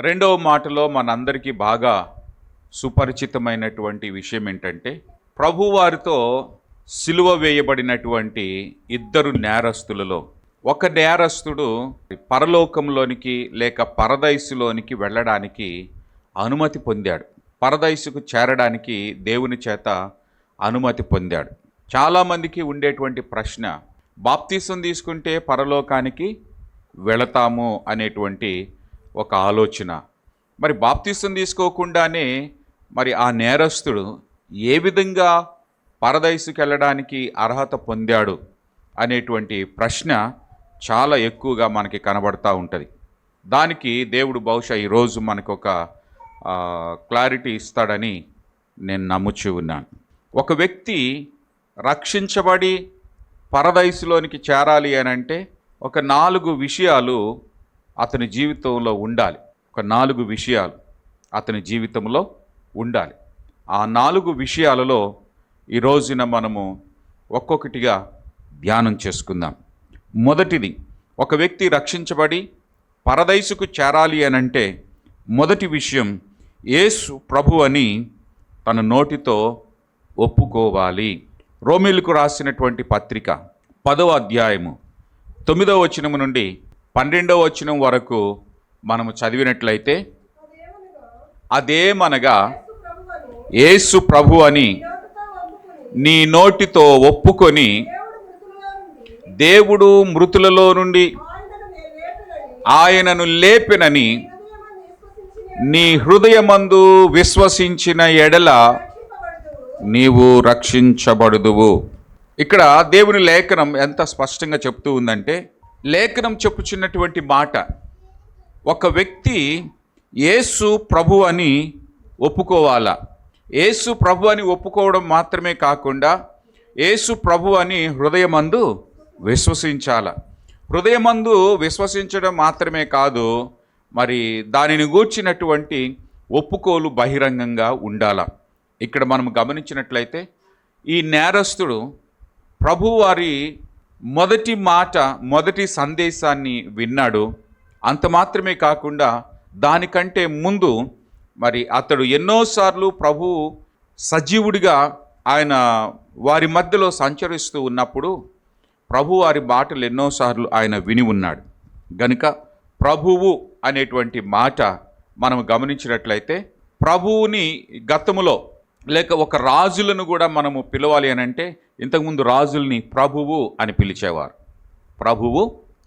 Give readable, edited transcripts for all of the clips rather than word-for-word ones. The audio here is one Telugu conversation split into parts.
రెండవ మాటలో మనందరికీ బాగా సుపరిచితమైనటువంటి విషయం ఏంటంటే, ప్రభువారితో సిలువ వేయబడినటువంటి ఇద్దరు నేరస్తులలో ఒక నేరస్తుడు పరలోకంలోనికి లేక పరదైసులోనికి వెళ్ళడానికి అనుమతి పొందాడు. పరదైసుకు చేరడానికి దేవుని చేత అనుమతి పొందాడు. చాలామందికి ఉండేటువంటి ప్రశ్న, బాప్తీసం తీసుకుంటే పరలోకానికి వెళతాము అనేటువంటి ఒక ఆలోచన. మరి బాప్తీసం తీసుకోకుండానే మరి ఆ నేరస్తుడు ఏ విధంగా పరదైసుకు వెళ్ళడానికి అర్హత పొందాడు అనేటువంటి ప్రశ్న చాలా ఎక్కువగా మనకి కనబడతా ఉంటుంది. దానికి దేవుడు బహుశా ఈరోజు మనకు ఒక క్లారిటీ ఇస్తాడని నేను నమ్ముచూ ఉన్నాను. ఒక వ్యక్తి రక్షించబడి పరదైసులోనికి చేరాలి అని అంటే ఒక 4 విషయాలు అతని జీవితంలో ఉండాలి. ఒక 4 విషయాలు అతని జీవితంలో ఉండాలి. ఆ 4 విషయాలలో ఈ రోజున మనము ఒక్కొక్కటిగా ధ్యానం చేసుకుందాం. మొదటిది, ఒక వ్యక్తి రక్షించబడి పరదైసుకు చేరాలి అని అంటే మొదటి విషయం, యేసు ప్రభు అని తన నోటితో ఒప్పుకోవాలి. రోమీయులకు రాసినటువంటి పత్రిక 10వ అధ్యాయము 9వ వచనం నుండి 12వ వచనం వరకు మనము చదివినట్లయితే, అదేమనగా యేసు ప్రభు అని నీ నోటితో ఒప్పుకొని దేవుడు మృతులలో నుండి ఆయనను లేపెనని నీ హృదయమందు విశ్వసించిన ఎడల నీవు రక్షించబడుదువు. ఇక్కడ దేవుని లేఖనం ఎంత స్పష్టంగా చెప్తూ ఉందంటే, లేఖనం చెప్పుచున్నటువంటి మాట, ఒక వ్యక్తి యేసు ప్రభు అని ఒప్పుకోవాలా. యేసు ప్రభు అని ఒప్పుకోవడం మాత్రమే కాకుండా యేసు ప్రభు అని హృదయమందు విశ్వసించాల. హృదయమందు విశ్వసించడం మాత్రమే కాదు, మరి దానిని గూర్చినటువంటి ఒప్పుకోలు బహిరంగంగా ఉండాల. ఇక్కడ మనం గమనించినట్లయితే ఈ నేరస్తుడు ప్రభువారి మొదటి మాట, మొదటి సందేశాన్ని విన్నాడు. అంత మాత్రమే కాకుండా దానికంటే ముందు మరి అతడు ఎన్నోసార్లు ప్రభు సజీవుడిగా ఆయన వారి మధ్యలో సంచరిస్తూ ఉన్నప్పుడు ప్రభు వారి మాటలు ఎన్నోసార్లు ఆయన విని ఉన్నాడు. గనుక ప్రభువు అనేటువంటి మాట మనం గమనించినట్లయితే, ప్రభువుని గతములో లేక ఒక రాజులను కూడా మనము పిలవాలి అని అంటే ఇంతకుముందు రాజుల్ని ప్రభువు అని పిలిచేవారు. ప్రభువు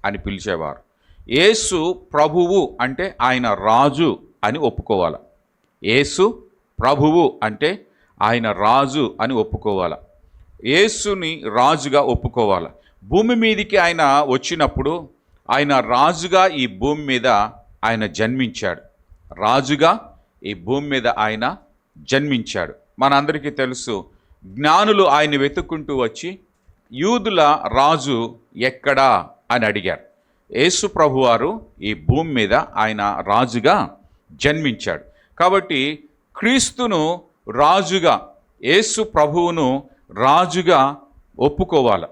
అని పిలిచేవారు. యేసు ప్రభువు అంటే ఆయన రాజు అని ఒప్పుకోవాలి. యేసు ప్రభువు అంటే ఆయన రాజు అని ఒప్పుకోవాలి. యేసుని రాజుగా ఒప్పుకోవాలి. భూమి మీదికి ఆయన వచ్చినప్పుడు ఆయన రాజుగా ఈ భూమి మీద ఆయన జన్మించాడు. రాజుగా ఈ భూమి మీద ఆయన జన్మించాడు. మనందరికీ తెలుసు, జ్ఞానులు ఆయన వెతుక్కుంటూ వచ్చి యూదుల రాజు ఎక్కడా అని అడిగారు. యేసు ప్రభువారు ఈ భూమి మీద ఆయన రాజుగా జన్మించాడు. కాబట్టి క్రీస్తును రాజుగా, యేసు ప్రభువును రాజుగా ఒప్పుకోవాలి.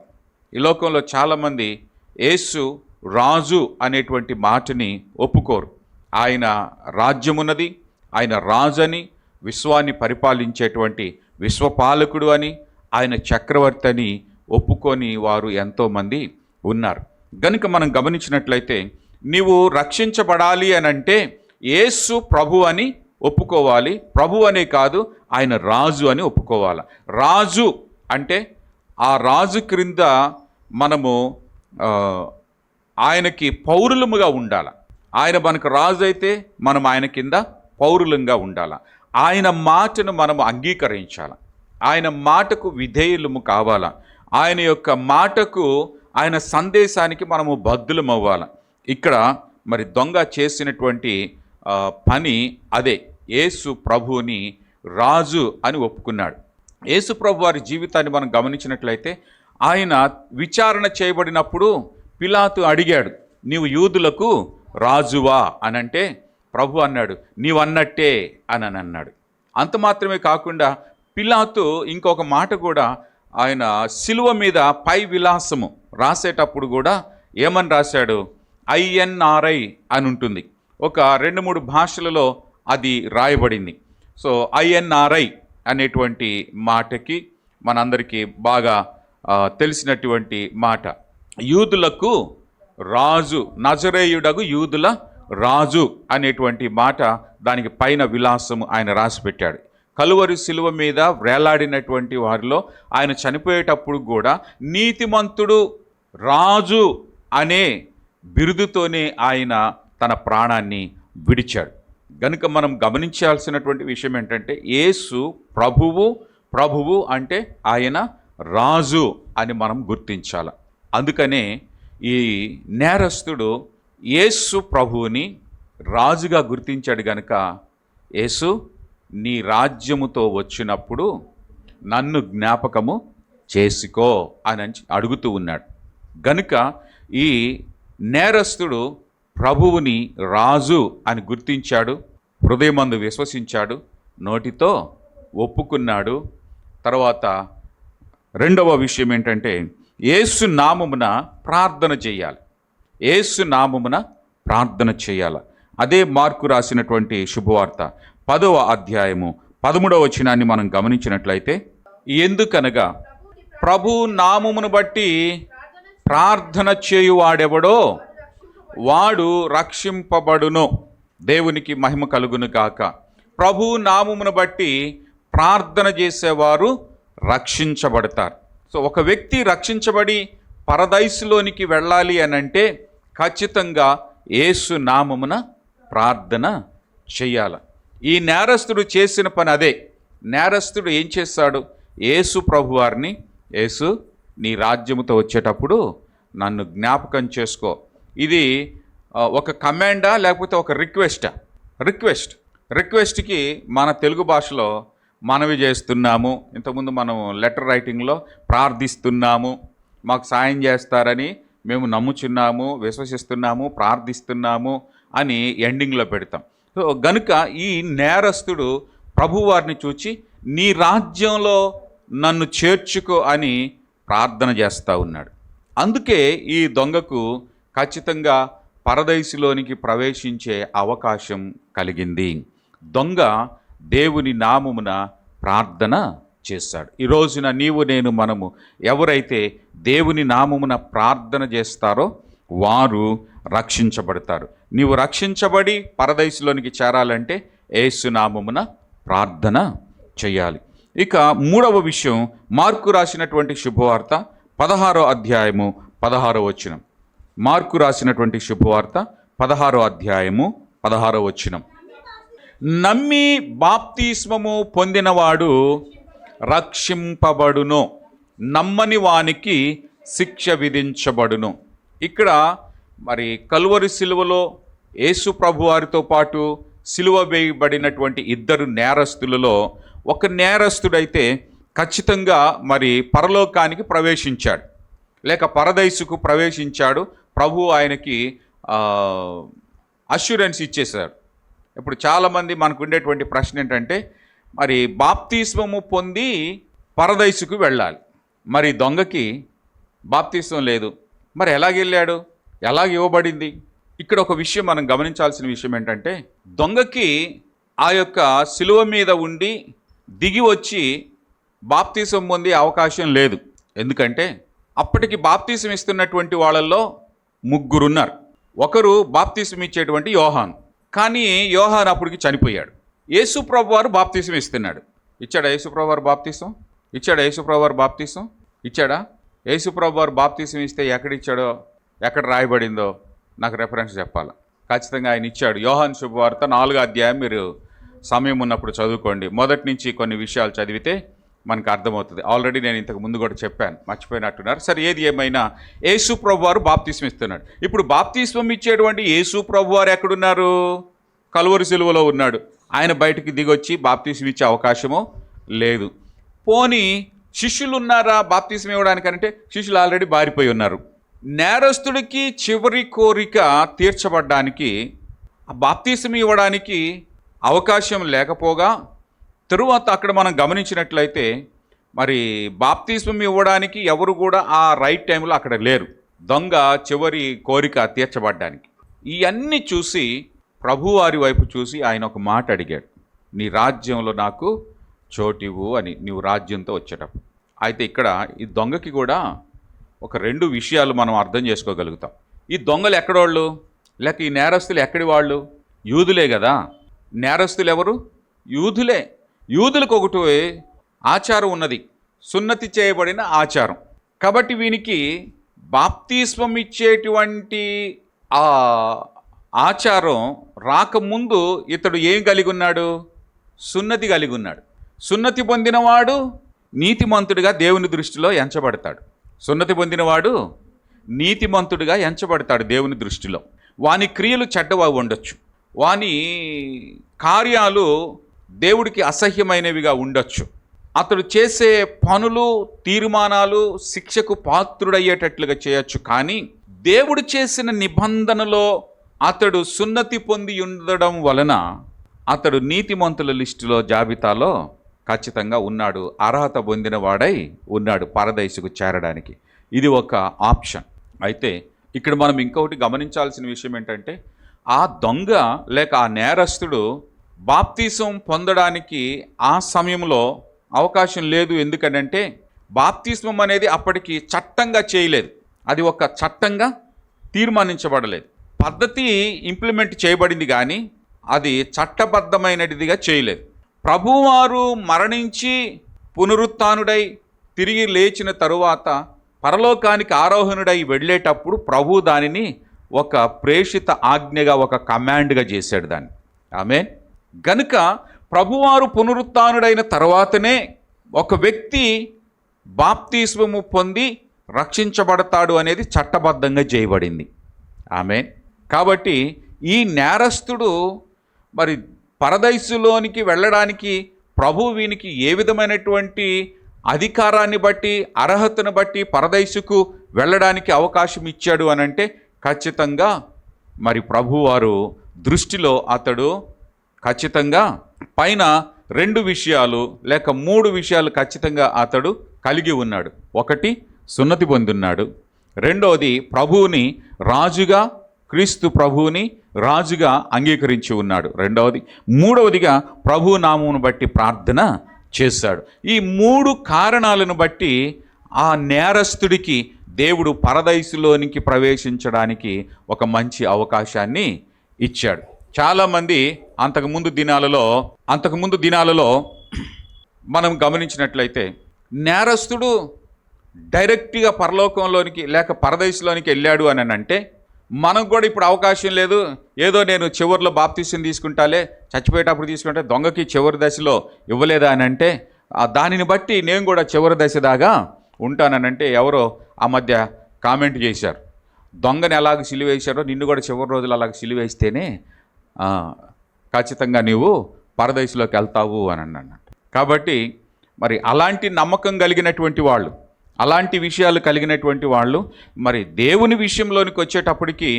ఈ లోకంలో చాలామంది యేసు రాజు అనేటువంటి మాటని ఒప్పుకోరు. ఆయన రాజ్యమున్నది, ఆయన రాజని, విశ్వాన్ని పరిపాలించేటువంటి విశ్వపాలకుడు అని, ఆయన చక్రవర్తి అని ఒప్పుకొని వారు ఎంతోమంది ఉన్నారు. గనుక మనం గమనించినట్లయితే నీవు రక్షించబడాలి అని అంటే యేసు ప్రభు అని ఒప్పుకోవాలి. ప్రభు అనే కాదు, ఆయన రాజు అని ఒప్పుకోవాలి. రాజు అంటే ఆ రాజు క్రింద మనము ఆయనకి పౌరులముగా ఉండాలి. ఆయన మనకు రాజు అయితే మనం ఆయన కింద పౌరులంగా ఉండాలి. ఆయన మాటను మనము అంగీకరించాలి. ఆయన మాటకు విధేయులము కావాలా. ఆయన యొక్క మాటకు, ఆయన సందేశానికి మనము బద్ధులం అవ్వాలి. ఇక్కడ మరి దొంగ చేసినటువంటి పని అదే. యేసు ప్రభువుని రాజు అని ఒప్పుకున్నాడు. యేసు ప్రభు వారి జీవితాన్ని మనం గమనించినట్లయితే ఆయన విచారణ చేయబడినప్పుడు పిలాతు అడిగాడు, నీవు యూదులకు రాజువా అని అంటే ప్రభు అన్నాడు, నీవన్నట్టే అని అన్నాడు. అంత మాత్రమే కాకుండా పిలాతు ఇంకొక మాట కూడా, ఆయన సిలువ మీద పై విలాసము రాసేటప్పుడు కూడా ఏమని రాశాడు, INRI అని ఉంటుంది. ఒక 2-3 భాషలలో అది రాయబడింది. సో INRI అనేటువంటి మాటకి మనందరికీ బాగా తెలిసినటువంటి మాట. యూదులకు రాజు, నజరేయుడగు యూదుల రాజు అనేటువంటి మాట, దానికి పైన విలాసము ఆయన రాసి పెట్టాడు. కలువరి శిలువ మీద వేలాడినటువంటి వారిలో ఆయన చనిపోయేటప్పుడు కూడా నీతిమంతుడు రాజు అనే బిరుదుతోనే ఆయన తన ప్రాణాన్ని విడిచాడు. గనుక మనం గమనించాల్సినటువంటి విషయం ఏంటంటే, యేసు ప్రభువు అంటే ఆయన రాజు అని మనం గుర్తించాలి. అందుకనే ఈ నేరస్తుడు యేసు ప్రభువుని రాజుగా గుర్తించాడు. గనుక యేసు, నీ రాజ్యముతో వచ్చినప్పుడు నన్ను జ్ఞాపకము చేసుకో అని అడుగుతూ ఉన్నాడు. గనుక ఈ నేరస్తుడు ప్రభువుని రాజు అని గుర్తించాడు, హృదయమందు విశ్వసించాడు, నోటితో ఒప్పుకున్నాడు. తర్వాత రెండవ విషయం ఏంటంటే, యేసు నామమున ప్రార్థన చేయాలి. యేసు నామమున ప్రార్థన చేయాలి. అదే మార్కు రాసినటువంటి శుభవార్త 10వ అధ్యాయము 13వ వచనాన్ని మనం గమనించినట్లయితే, ఎందుకనగా ప్రభు నామమును బట్టి ప్రార్థన చేయువాడెవడో వాడు రక్షింపబడును. దేవునికి మహిమ కలుగును గాక. ప్రభు నామమును బట్టి ప్రార్థన చేసేవారు రక్షించబడతారు. సో ఒక వ్యక్తి రక్షించబడి పరదైసులోనికి వెళ్ళాలి అని అంటే ఖచ్చితంగా యేసు నామమున ప్రార్థన చెయ్యాలి. ఈ నేరస్తుడు చేసిన పని అదే. నేరస్తుడు ఏం చేస్తాడు? యేసు ప్రభువారిని, యేసు నీ రాజ్యముతో వచ్చేటప్పుడు నన్ను జ్ఞాపకం చేసుకో. ఇది ఒక కమాండా లేకపోతే ఒక రిక్వెస్ట్కి మన తెలుగు భాషలో మనవి చేస్తున్నాము. ఇంతకుముందు మనం లెటర్ రైటింగ్లో ప్రార్థిస్తున్నాము, మాకు సాయం చేస్తారని మేము నమ్ముచున్నాము, విశ్వసిస్తున్నాము, ప్రార్థిస్తున్నాము అని ఎండింగ్లో పెడతాం. సో గనుక ఈ నేరస్తుడు ప్రభువారిని చూచి నీ రాజ్యంలో నన్ను చేర్చుకో అని ప్రార్థన చేస్తూ ఉన్నాడు. అందుకే ఈ దొంగకు ఖచ్చితంగా పరదైసులోనికి ప్రవేశించే అవకాశం కలిగింది. దొంగ దేవుని నామమున ప్రార్థన చేశాడు. ఈ రోజున నీవు నేను మనము ఎవరైతే దేవుని నామమున ప్రార్థన చేస్తారో వారు రక్షించబడతారు. నీవు రక్షించబడి పరదైసులోనికి చేరాలంటే యేసు నామమున ప్రార్థన చేయాలి. ఇక మూడవ విషయం, మార్కు రాసినటువంటి శుభవార్త 16వ అధ్యాయము 16వ వచనం. మార్కు రాసినటువంటి శుభవార్త 16వ అధ్యాయము 16వ వచనం. నమ్మి బాప్తిస్మము పొందినవాడు రక్షింపబడును, నమ్మని వానికి శిక్ష విధించబడును. ఇక్కడ మరి కలువరి సిలువలో యేసు ప్రభువారితో పాటు సిలువ వేయబడినటువంటి ఇద్దరు నేరస్తులలో ఒక నేరస్తుడైతే ఖచ్చితంగా మరి పరలోకానికి ప్రవేశించాడు, లేక పరదైసుకు ప్రవేశించాడు. ప్రభు ఆయనకి అష్యూరెన్స్ ఇచ్చేశాడు. ఇప్పుడు చాలామంది మనకు ఉండేటువంటి ప్రశ్న ఏంటంటే, మరి బాప్తిస్మము పొంది పరదైసుకు వెళ్ళాలి, మరి దొంగకి బాప్తిస్మం లేదు, మరి ఎలాగెళ్ళాడు, ఎలాగ ఇవ్వబడింది? ఇక్కడ ఒక విషయం మనం గమనించాల్సిన విషయం ఏంటంటే, దొంగకి ఆ యొక్క సిలువ మీద ఉండి దిగి వచ్చి బాప్తిసం పొందే అవకాశం లేదు. ఎందుకంటే అప్పటికి బాప్తిసం ఇస్తున్నటువంటి వాళ్ళల్లో ముగ్గురున్నారు. ఒకరు బాప్తిసం ఇచ్చేటువంటి యోహాను, కానీ యోహాను అప్పటికి చనిపోయాడు. యేసు ప్రభువారు బాప్తిసం ఇస్తున్నాడు. ఇచ్చాడా యేసు ప్రభువారు బాప్తిసం? ఇచ్చాడా యేసు ప్రభువారు బాప్తిసం? ఇచ్చాడా? యేసు ప్రభువారు బాప్తిసం ఇస్తే ఎక్కడిచ్చాడో, ఎక్కడ రాయబడిందో నాకు రెఫరెన్స్ చెప్పాలి. ఖచ్చితంగా ఆయన ఇచ్చాడు. యోహాను శుభవార్త 4వ అధ్యాయం మీరు సమయం ఉన్నప్పుడు చదువుకోండి. మొదటి నుంచి కొన్ని విషయాలు చదివితే మనకు అర్థమవుతుంది. ఆల్రెడీ నేను ఇంతకు ముందు కూడా చెప్పాను, మర్చిపోయినట్టున్నారు. సరే, ఏది ఏమైనా యేసు ప్రభువారు బాప్తిస్మం ఇస్తున్నాడు. ఇప్పుడు బాప్తిస్మం ఇచ్చేటువంటి యేసు ప్రభువారు ఎక్కడున్నారు? కలువరి సిలువలో ఉన్నాడు. ఆయన బయటికి దిగొచ్చి బాప్తిస్మం ఇచ్చే అవకాశము లేదు. పోనీ శిష్యులు ఉన్నారా బాప్తిస్మం ఇవ్వడానికంటే? శిష్యులు ఆల్రెడీ బారిపోయి ఉన్నారు. నేరస్తుడికి చివరి కోరిక తీర్చబడ్డానికి బాప్తిస్మం ఇవ్వడానికి అవకాశం లేకపోగా, తరువాత అక్కడ మనం గమనించినట్లయితే మరి బాప్తిస్మం ఇవ్వడానికి ఎవరు కూడా ఆ రైట్ టైంలో అక్కడ లేరు, దొంగ చివరి కోరిక తీర్చబడ్డానికి. ఇవన్నీ చూసి ప్రభువారి వైపు చూసి ఆయన ఒక మాట అడిగాడు, నీ రాజ్యంలో నాకు చోటివ్వు అని, నీవు రాజ్యంతో వచ్చేటప్పుడు. అయితే ఇక్కడ ఈ దొంగకి కూడా ఒక 2 విషయాలు మనం అర్థం చేసుకోగలుగుతాం. ఈ దొంగలు ఎక్కడోళ్ళు, లేక ఈ నేరస్తులు ఎక్కడి వాళ్ళు? యూదులే కదా. నేరస్తులు ఎవరు? యూదులే. యూదులకు ఒకటి ఆచారం ఉన్నది, సున్నతి చేయబడిన ఆచారం. కాబట్టి వీనికి బాప్తిస్మం ఇచ్చేటువంటి ఆ ఆచారం రాకముందు ఇతడు ఏం కలిగి ఉన్నాడు? సున్నతి కలిగి ఉన్నాడు. సున్నతి పొందినవాడు నీతిమంతుడిగా దేవుని దృష్టిలో ఎంచబడతాడు. సున్నతి పొందినవాడు నీతిమంతుడిగా ఎంచబడతాడు దేవుని దృష్టిలో. వాని క్రియలు చెడ్డవా ఉండొచ్చు, వాని కార్యాలు దేవుడికి అసహ్యమైనవిగా ఉండొచ్చు, అతడు చేసే పనులు తీర్మానాలు శిక్షకు పాత్రుడయ్యేటట్లుగా చేయొచ్చు. కానీ దేవుడు చేసిన నిబంధనలో అతడు సున్నతి పొంది ఉండడం వలన అతడు నీతిమంతుల లిస్టులో జాబితాలో ఖచ్చితంగా ఉన్నాడు, అర్హత పొందిన వాడై ఉన్నాడు పరదైసుకు చేరడానికి. ఇది ఒక ఆప్షన్. అయితే ఇక్కడ మనం ఇంకొకటి గమనించాల్సిన విషయం ఏంటంటే, ఆ దొంగ లేక ఆ నేరస్తుడు బాప్తీసం పొందడానికి ఆ సమయంలో అవకాశం లేదు. ఎందుకంటే బాప్తిస్మం అనేది అప్పటికి చట్టంగా చేయలేదు, అది ఒక చట్టంగా తీర్మానించబడలేదు. పద్ధతి ఇంప్లిమెంట్ చేయబడింది కానీ అది చట్టబద్ధమైనదిగా చేయలేదు. ప్రభువారు మరణించి పునరుత్థానుడై తిరిగి లేచిన తరువాత పరలోకానికి ఆరోహణుడై వెళ్ళేటప్పుడు ప్రభు దానిని ఒక ప్రేషిత ఆజ్ఞగా, ఒక కమాండ్గా చేశాడు దాన్ని. ఆమేన్. గనుక ప్రభువారు పునరుత్థానుడైన తర్వాతనే ఒక వ్యక్తి బాప్తిస్మము పొంది రక్షించబడతాడు అనేది చట్టబద్ధంగా చేయబడింది. ఆమేన్. కాబట్టి ఈ నేరస్తుడు మరి పరదైసులోనికి వెళ్ళడానికి ప్రభు వీనికి ఏ విధమైనటువంటి అధికారాన్ని బట్టి, అర్హతను బట్టి పరదైసుకు వెళ్ళడానికి అవకాశం ఇచ్చాడు అనంటే ఖచ్చితంగా మరి ప్రభువారు దృష్టిలో అతడు ఖచ్చితంగా పైన 2 విషయాలు లేక 3 విషయాలు ఖచ్చితంగా అతడు కలిగి ఉన్నాడు. ఒకటి, సున్నతి పొందున్నాడు. రెండవది, ప్రభువుని రాజుగా, క్రీస్తు ప్రభువుని రాజుగా అంగీకరించి ఉన్నాడు. రెండవది. మూడవదిగా ప్రభు నామమును బట్టి ప్రార్థన చేశాడు. ఈ 3 కారణాలను బట్టి ఆ నేరస్తుడికి దేవుడు పరదైసులోనికి ప్రవేశించడానికి ఒక మంచి అవకాశాన్ని ఇచ్చాడు. చాలామంది అంతకుముందు దినాలలో మనం గమనించినట్లయితే నేరస్తుడు డైరెక్ట్గా పరలోకంలోనికి లేక పరదైసులోనికి వెళ్ళాడు అని అంటే మనకు కూడా ఇప్పుడు అవకాశం లేదు, ఏదో నేను చివరిలో బాప్తిసం తీసుకుంటాలే, చచ్చిపోయేటప్పుడు తీసుకుంటే దొంగకి చివరి దశలో ఇవ్వలేదా అని అంటే దానిని బట్టి నేను కూడా చివరి దశ దాకా ఉంటాననంటే ఎవరో ఆ మధ్య కామెంట్ చేశారు, దొంగని ఎలాగ సిలువేశారో నిన్ను కూడా చివరి రోజులు అలాగ సిలువేస్తేనే ఖచ్చితంగా నీవు పరదైసులోకి వెళ్తావు అని అన్నాడు. కాబట్టి మరి అలాంటి నమ్మకం కలిగినటువంటి వాళ్ళు, అలాంటి విషయాలు కలిగినటువంటి వాళ్ళు మరి దేవుని విషయంలోనికి వచ్చేటప్పటికి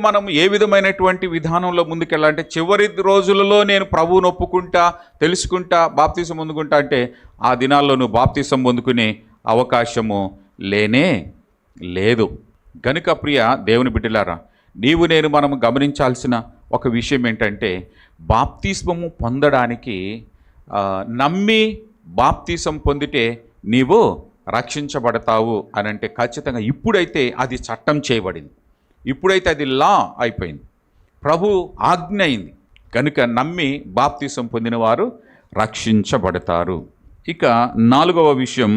మనం ఏ విధమైనటువంటి విధానంలో ముందుకెళ్ళాలంటే చివరి రోజులలో నేను ప్రభువును ఒప్పుకుంటా, తెలుసుకుంటా, బాప్తిసం పొందుకుంటా అంటే ఆ దినాల్లో నువ్వు బాప్తిసం పొందుకునే అవకాశము లేనే లేదు. గనుక ప్రియ దేవుని బిడ్డలారా, మనం గమనించాల్సిన ఒక విషయం ఏంటంటే బాప్తిస్మము పొందడానికి నమ్మి బాప్తిసం పొందితే నీవు రక్షించబడతావు అని అంటే ఖచ్చితంగా ఇప్పుడైతే అది చట్టం చేయబడింది, ఇప్పుడైతే అది లా అయిపోయింది, ప్రభు ఆజ్ఞ అయింది. కనుక నమ్మి బాప్తిసం పొందిన వారు రక్షించబడతారు. ఇక నాలుగవ విషయం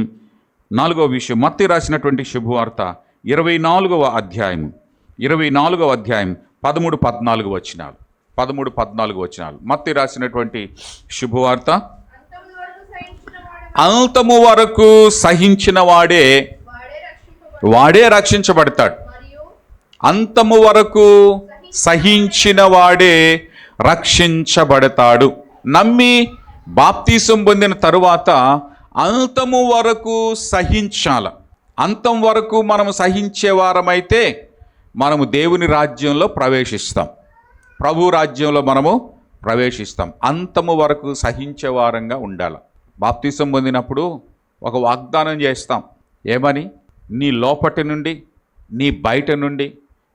మత్తయి రాసినటువంటి శుభవార్త 24వ అధ్యాయం 13-14 వచనాలు. 13-14 వచనాలు మత్తయి రాసినటువంటి శుభవార్త. అంతము వరకు సహించిన వాడే రక్షించబడతాడు. అంతము వరకు సహించిన వాడే రక్షించబడతాడు. నమ్మి బాప్తిసం పొందిన తరువాత అంతము వరకు సహించాల. అంతం వరకు మనము సహించేవారమైతే మనము దేవుని రాజ్యంలో ప్రవేశిస్తాం, ప్రభు రాజ్యంలో మనము ప్రవేశిస్తాం. అంతము వరకు సహించేవారంగా ఉండాలి. బాప్తిసం పొందినప్పుడు ఒక వాగ్దానం చేస్తాం, ఏమని? నీ లోపటి నుండి నీ బయట నుండి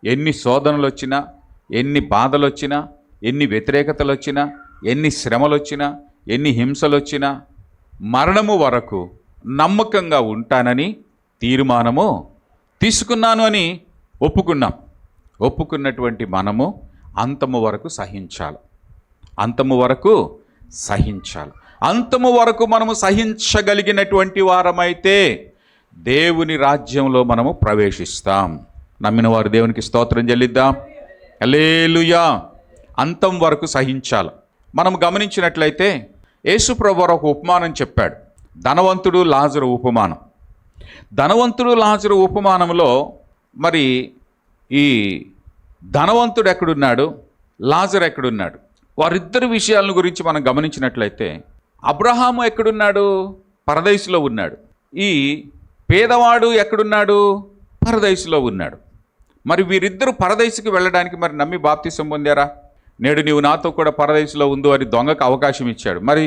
ఎన్ని శోధనలు వచ్చినా, ఎన్ని బాధలు వచ్చినా, ఎన్ని వ్యతిరేకతలు వచ్చినా, ఎన్ని శ్రమలు వచ్చినా, ఎన్ని హింసలు వచ్చినా మరణము వరకు నమ్మకంగా ఉంటానని తీర్మానము తీసుకున్నాను అని ఒప్పుకున్నటువంటి మనము అంతము వరకు సహించాలి. అంతము వరకు సహించాలి. అంతము వరకు మనము సహించగలిగినటువంటి వారమైతే దేవుని రాజ్యంలో మనము ప్రవేశిస్తాం. నమ్మిన వారు దేవునికి స్తోత్రం చెల్లిద్దాం. హల్లెలూయా. అంతం వరకు సహించాలి. మనం గమనించినట్లయితే యేసుప్రభు ఒక ఉపమానం చెప్పాడు. ధనవంతుడు లాజరు ఉపమానం. ధనవంతుడు లాజరు ఉపమానంలో మరి ఈ ధనవంతుడు ఎక్కడున్నాడు, లాజరు ఎక్కడున్నాడు, వారిద్దరి విషయాల గురించి మనం గమనించినట్లయితే అబ్రహాము ఎక్కడున్నాడు, పరదైసులో ఉన్నాడు. ఈ పేదవాడు ఎక్కడున్నాడు, పరదైసులో ఉన్నాడు. మరి వీరిద్దరూ పరదైసుకి వెళ్ళడానికి మరి నమ్మి బాప్తిసం పొందారా? నేడు నీవు నాతో కూడా పరదైసులో ఉందో అని దొంగకు అవకాశం ఇచ్చాడు. మరి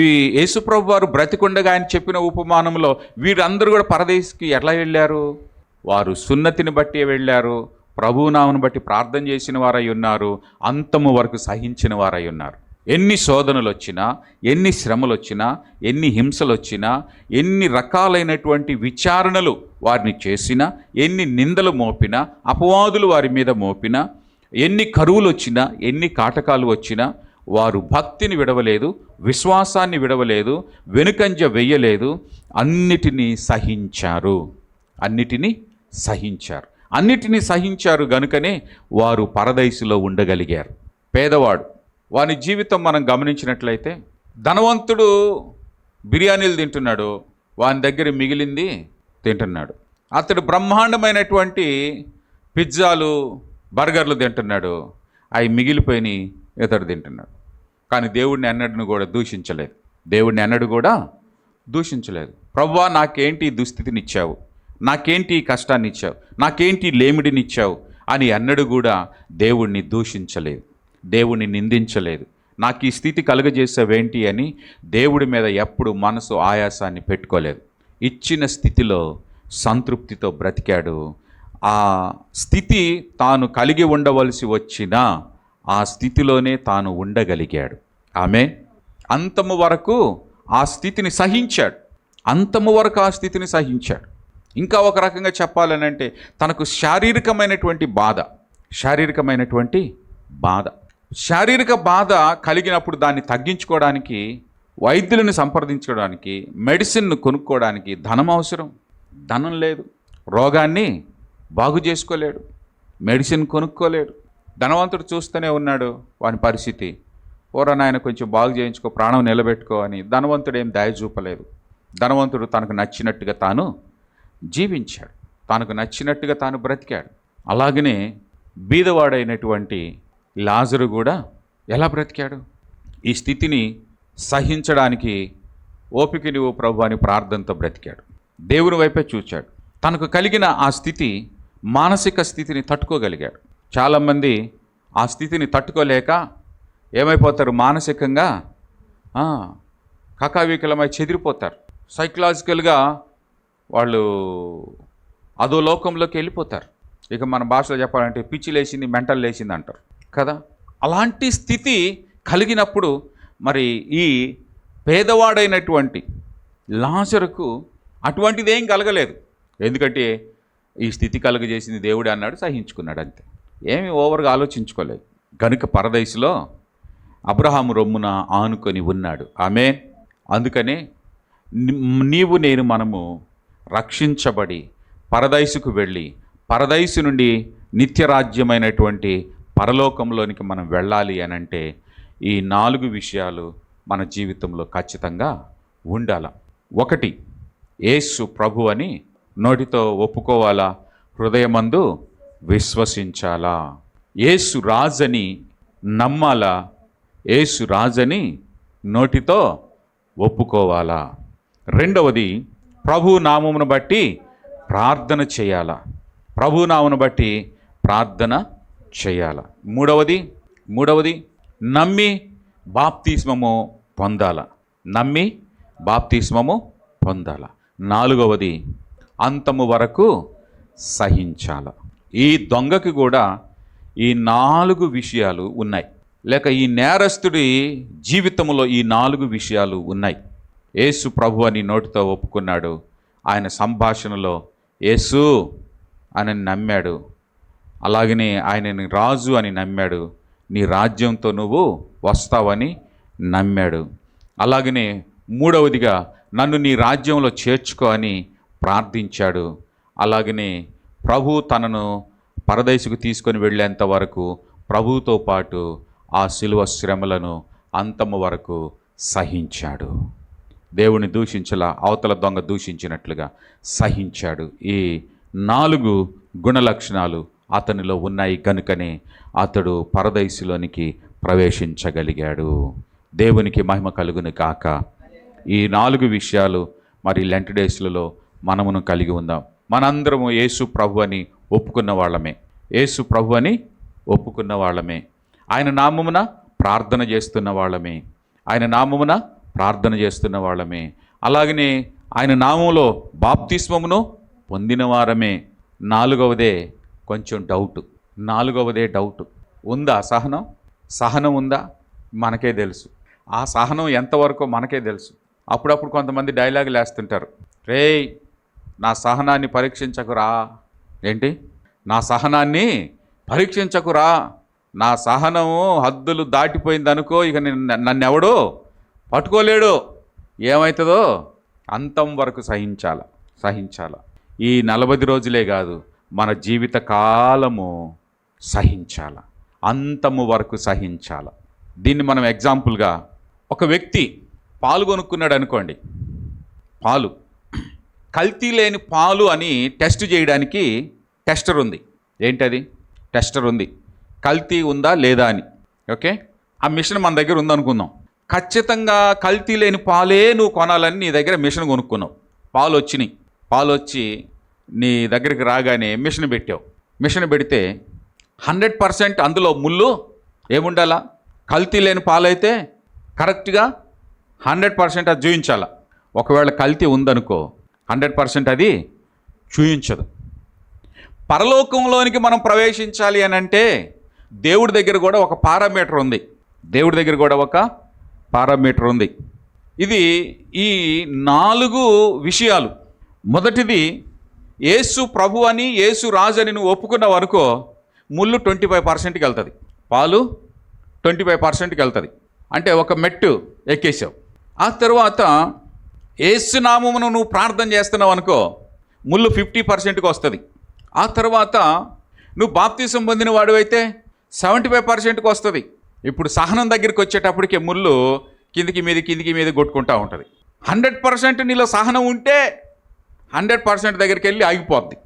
ఈ యేసుప్రభు వారు బ్రతికుండగా ఆయన చెప్పిన ఉపమానంలో వీరందరూ కూడా పరదైసుకి ఎలా వెళ్ళారు? వారు సున్నతిని బట్టి వెళ్ళారు, ప్రభునామను బట్టి ప్రార్థన చేసిన వారై ఉన్నారు, అంతము వరకు సహించిన వారై ఉన్నారు. ఎన్ని శోధనలు వచ్చినా, ఎన్ని శ్రమలు వచ్చినా, ఎన్ని హింసలు వచ్చినా, ఎన్ని రకాలైనటువంటి విచారణలు వారిని చేసినా, ఎన్ని నిందలు మోపినా, అపవాదులు వారి మీద మోపినా, ఎన్ని కరువులు వచ్చినా, ఎన్ని కాటకాలు వచ్చినా వారు భక్తిని విడవలేదు, విశ్వాసాన్ని విడవలేదు, వెనుకంజ వెయ్యలేదు. అన్నిటినీ సహించారు. అన్నిటినీ సహించారు గనుకనే వారు పరదైసులో ఉండగలిగారు. పేదవాడు వాని జీవితం మనం గమనించినట్లయితే, ధనవంతుడు బిర్యానీలు తింటున్నాడు, వాని దగ్గర మిగిలింది తింటున్నాడు. అతడు బ్రహ్మాండమైనటువంటి పిజ్జాలు, బర్గర్లు తింటున్నాడు, అవి మిగిలిపోయి ఇతడు తింటున్నాడు. కానీ దేవుడిని ఎన్నడూ కూడా దూషించలేదు. ప్రభువా, నాకేంటి ఈ దుస్థితిని ఇచ్చావు, నాకేంటి ఈ కష్టాన్ని ఇచ్చావు, నాకేంటి లేమిడిని ఇచ్చావు అని ఎన్నడూ కూడా దేవుణ్ణి దూషించలేదు, దేవుణ్ణి నిందించలేదు. నాకు ఈ స్థితి కలుగజేసావేంటి అని దేవుడి మీద ఎప్పుడు మనసు ఆయాసాన్ని పెట్టుకోలేదు. ఇచ్చిన స్థితిలో సంతృప్తితో బ్రతికాడు. ఆ స్థితి తాను కలిగి ఉండవలసి వచ్చినా ఆ స్థితిలోనే తాను ఉండగలిగాడు. ఆమె అంతము వరకు ఆ స్థితిని సహించాడు. ఇంకా ఒక రకంగా చెప్పాలనంటే తనకు శారీరకమైనటువంటి శారీరక బాధ కలిగినప్పుడు దాన్ని తగ్గించుకోవడానికి, వైద్యులను సంప్రదించుకోవడానికి, మెడిసిన్ను కొనుక్కోవడానికి ధనం అవసరం. ధనం లేదు, రోగాన్ని బాగు చేసుకోలేడు, మెడిసిన్ కొనుక్కోలేడు. ధనవంతుడు చూస్తూనే ఉన్నాడు వాని పరిస్థితి. ఓరా నాయన కొంచెం బాగు చేయించుకో, ప్రాణం నిలబెట్టుకో అని ధనవంతుడు ఏం దయ చూపలేదు. ధనవంతుడు తనకు నచ్చినట్టుగా తాను జీవించాడు, తనకు నచ్చినట్టుగా తాను బ్రతికాడు. అలాగనే బీదవాడైనటువంటి లాజరు కూడా ఎలా బ్రతికాడు? ఈ స్థితిని సహించడానికి ఓపిక నీవు ప్రభు అని ప్రార్థనతో బ్రతికాడు. దేవుని వైపే చూచాడు. తనకు కలిగిన ఆ స్థితి, మానసిక స్థితిని తట్టుకోగలిగాడు. చాలామంది ఆ స్థితిని తట్టుకోలేక ఏమైపోతారు? మానసికంగా కకావికలమై చెదిరిపోతారు. సైకలాజికల్గా వాళ్ళు అదో లోకంలోకి వెళ్ళిపోతారు. ఇక మన భాషలో చెప్పాలంటే పిచ్చి లేచింది, మెంటల్ లేచింది అంటారు కదా. అలాంటి స్థితి కలిగినప్పుడు మరి ఈ పేదవాడైనటువంటి లాజరుకు అటువంటిది ఏం కలగలేదు. ఎందుకంటే ఈ స్థితి కలుగజేసింది దేవుడే అన్నాడు, సహించుకున్నాడు, అంతే. ఏమి ఓవర్గా ఆలోచించుకోలేదు. గనుక పరదైసులో అబ్రహాము రొమ్మున ఆనుకొని ఉన్నాడు. ఆమేన్. అందుకనే నీవు నేను మనము రక్షించబడి పరదైసుకు వెళ్ళి పరదైసు నుండి నిత్యరాజ్యమైనటువంటి పరలోకంలోనికి మనం వెళ్ళాలి అనంటే ఈ 4 విషయాలు మన జీవితంలో ఖచ్చితంగా ఉండాలి. 1, యేసు ప్రభు అని నోటితో ఒప్పుకోవాలా, హృదయమందు విశ్వసించాలా. యేసు రాజని నమ్మాలా, యేసు రాజని నోటితో ఒప్పుకోవాలా. 2, ప్రభు నామమును బట్టి ప్రార్థన చేయాలా, ప్రభు నామమును బట్టి ప్రార్థన చేయాలా. 3, నమ్మి బాప్తిస్మము పొందాలా, 4, అంతము వరకు సహించాల. ఈ దొంగకి కూడా ఈ 4 విషయాలు ఉన్నాయి. లేక ఈ నేరస్తుడి జీవితంలో ఈ 4 విషయాలు ఉన్నాయి. యేసు ప్రభు అని నోటితో ఒప్పుకున్నాడు. ఆయన సంభాషణలో యేసు అని నమ్మాడు. అలాగనే ఆయనని రాజు అని నమ్మాడు. నీ రాజ్యంతో నువ్వు వస్తావని నమ్మాడు. అలాగనే మూడవదిగా నన్ను నీ రాజ్యంలో చేర్చుకో అని ప్రార్థించాడు. అలాగనే ప్రభు తనను పరదేశుకు తీసుకొని వెళ్ళేంత వరకు ప్రభువుతో పాటు ఆ శిలువ శ్రమలను అంతము వరకు సహించాడు. దేవుని దూషించలా, అవతల దొంగ దూషించినట్లుగా సహించాడు. ఈ 4 గుణలక్షణాలు అతనిలో ఉన్నాయి కనుకనే అతడు పరదేశులోనికి ప్రవేశించగలిగాడు. దేవునికి మహిమ కలుగును కాక. ఈ 4 విషయాలు మరి లెంట్ డేస్లలో మనమును కలిగి ఉందాం. మనందరము యేసు ప్రభు అని ఒప్పుకున్న వాళ్ళమే. యేసు ప్రభు అని ఒప్పుకున్న వాళ్ళమే. ఆయన నామమున ప్రార్థన చేస్తున్న వాళ్ళమే. ఆయన నామమున ప్రార్థన చేస్తున్న వాళ్ళమే. అలాగనే ఆయన నామములో బాప్తిస్మమును పొందిన వారమే. 4వదే కొంచెం డౌట్. 4వదే డౌట్. ఉందా సహనం? సహనం ఉందా? మనకే తెలుసు. ఆ సహనం ఎంతవరకు మనకే తెలుసు. అప్పుడప్పుడు కొంతమంది డైలాగులు వేస్తుంటారు. రేయ్, నా సహనాన్ని పరీక్షించకురా. ఏంటి? నా సహనాన్ని పరీక్షించకురా. నా సహనము హద్దులు దాటిపోయిందనుకో, ఇక నన్నెవడో పట్టుకోలేడు. ఏమవుతుందో అంతం వరకు సహించాల. ఈ 40 రోజులే కాదు, మన జీవిత కాలము సహించాల. అంతము వరకు సహించాల. దీన్ని మనం ఎగ్జాంపుల్గా, ఒక వ్యక్తి పాలు కొనుక్కున్నాడు అనుకోండి. పాలు కల్తీ లేని పాలు అని టెస్ట్ చేయడానికి టెస్టర్ ఉంది. ఏంటది? టెస్టర్ ఉంది. కల్తీ ఉందా లేదా అని. ఓకే, ఆ మిషన్ మన దగ్గర ఉందనుకుందాం. ఖచ్చితంగా కల్తీ లేని పాలే నువ్వు కొనాలని నీ దగ్గర మిషన్ కొనుక్కున్నావు. పాలు వచ్చినాయి. పాలు వచ్చి నీ దగ్గరికి రాగానే మిషన్ పెట్టావు. మిషన్ పెడితే 100% అందులో ముళ్ళు ఏముండాలా? కల్తీ లేని పాలైతే కరెక్ట్గా 100% అది చూయించాల. ఒకవేళ కల్తీ ఉందనుకో 100% అది చూయించదు. పరలోకంలోనికి మనం ప్రవేశించాలి అని అంటే దేవుడి దగ్గర కూడా ఒక పారామీటర్ ఉంది. దేవుడి దగ్గర కూడా ఒక పారామీటర్ ఉంది. ఇది ఈ 4 విషయాలు. మొదటిది, యేసు ప్రభు అని యేసు రాజు అని నువ్వు ఒప్పుకున్నావు అనుకో, ముళ్ళు 25%కి వెళ్తుంది. పాలు 25%కి వెళ్తుంది. అంటే ఒక మెట్టు ఎక్కేసావు. ఆ తర్వాత యేసు నామమును నువ్వు ప్రార్థన చేస్తున్నావు అనుకో, ముళ్ళు 50%కి వస్తుంది. ఆ తర్వాత నువ్వు బాప్తిసం పొందిన వాడివైతే 75%కి వస్తుంది. ఇప్పుడు సహనం దగ్గరికి వచ్చేటప్పటికే ముళ్ళు కిందికి మీద కొట్టుకుంటూ ఉంటుంది. 100% నీలో సహనం ఉంటే 100% దగ్గరికి వెళ్ళి ఆగిపోద్ది.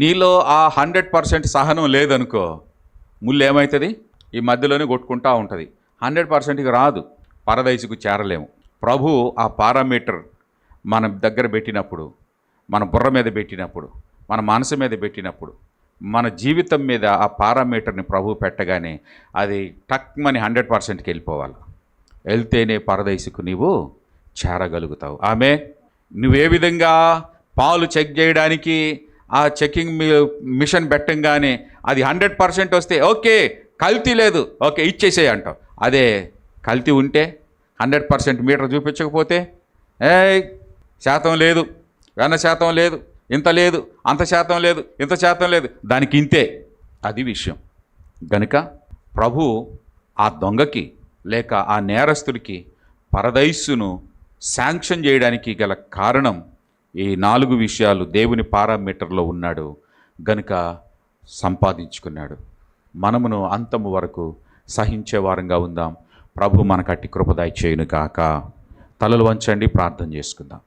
నీలో ఆ 100% సహనం లేదనుకో, ముళ్ళు ఏమవుతుంది? ఈ మధ్యలోనే కొట్టుకుంటూ ఉంటుంది. 100%కి రాదు, పరదైసుకు చేరలేము. ప్రభు ఆ పారామీటర్ మన దగ్గర పెట్టినప్పుడు, మన బుర్ర మీద పెట్టినప్పుడు, మన మనసు మీద పెట్టినప్పుడు, మన జీవితం మీద ఆ పారామీటర్ని ప్రభు పెట్టగానే అది టక్మని 100%కి వెళ్ళిపోవాలి. వెళ్తేనే పరదైసుకు నీవు చేరగలుగుతావు. ఆమె నువ్వే విధంగా పాలు చెక్ చేయడానికి ఆ చెకింగ్ మిషన్ పెట్టంగానే అది 100% వస్తే ఓకే, కల్తీ లేదు, ఓకే ఇచ్చేసేయి అంటావు. అదే కల్తీ ఉంటే 100% మీటర్ చూపించకపోతే శాతం లేదు, 100% లేదు, ఇంత లేదు, అంత శాతం లేదు, ఇంత శాతం లేదు, దానికి ఇంతే. అది విషయం. గనుక ప్రభు ఆ దొంగకి లేక ఆ నేరస్తుడికి పరదైస్సును శాంక్షన్ చేయడానికి గల కారణం ఈ 4 విషయాలు దేవుని పారామీటర్లో ఉన్నాడు గనుక సంపాదించుకున్నాడు. మనమును అంతము వరకు సహించే వారంగా ఉందాం. ప్రభు మనకు అట్టి కృప దయచేయును గాక. తలలు వంచండి, ప్రార్థన చేసుకుందాం.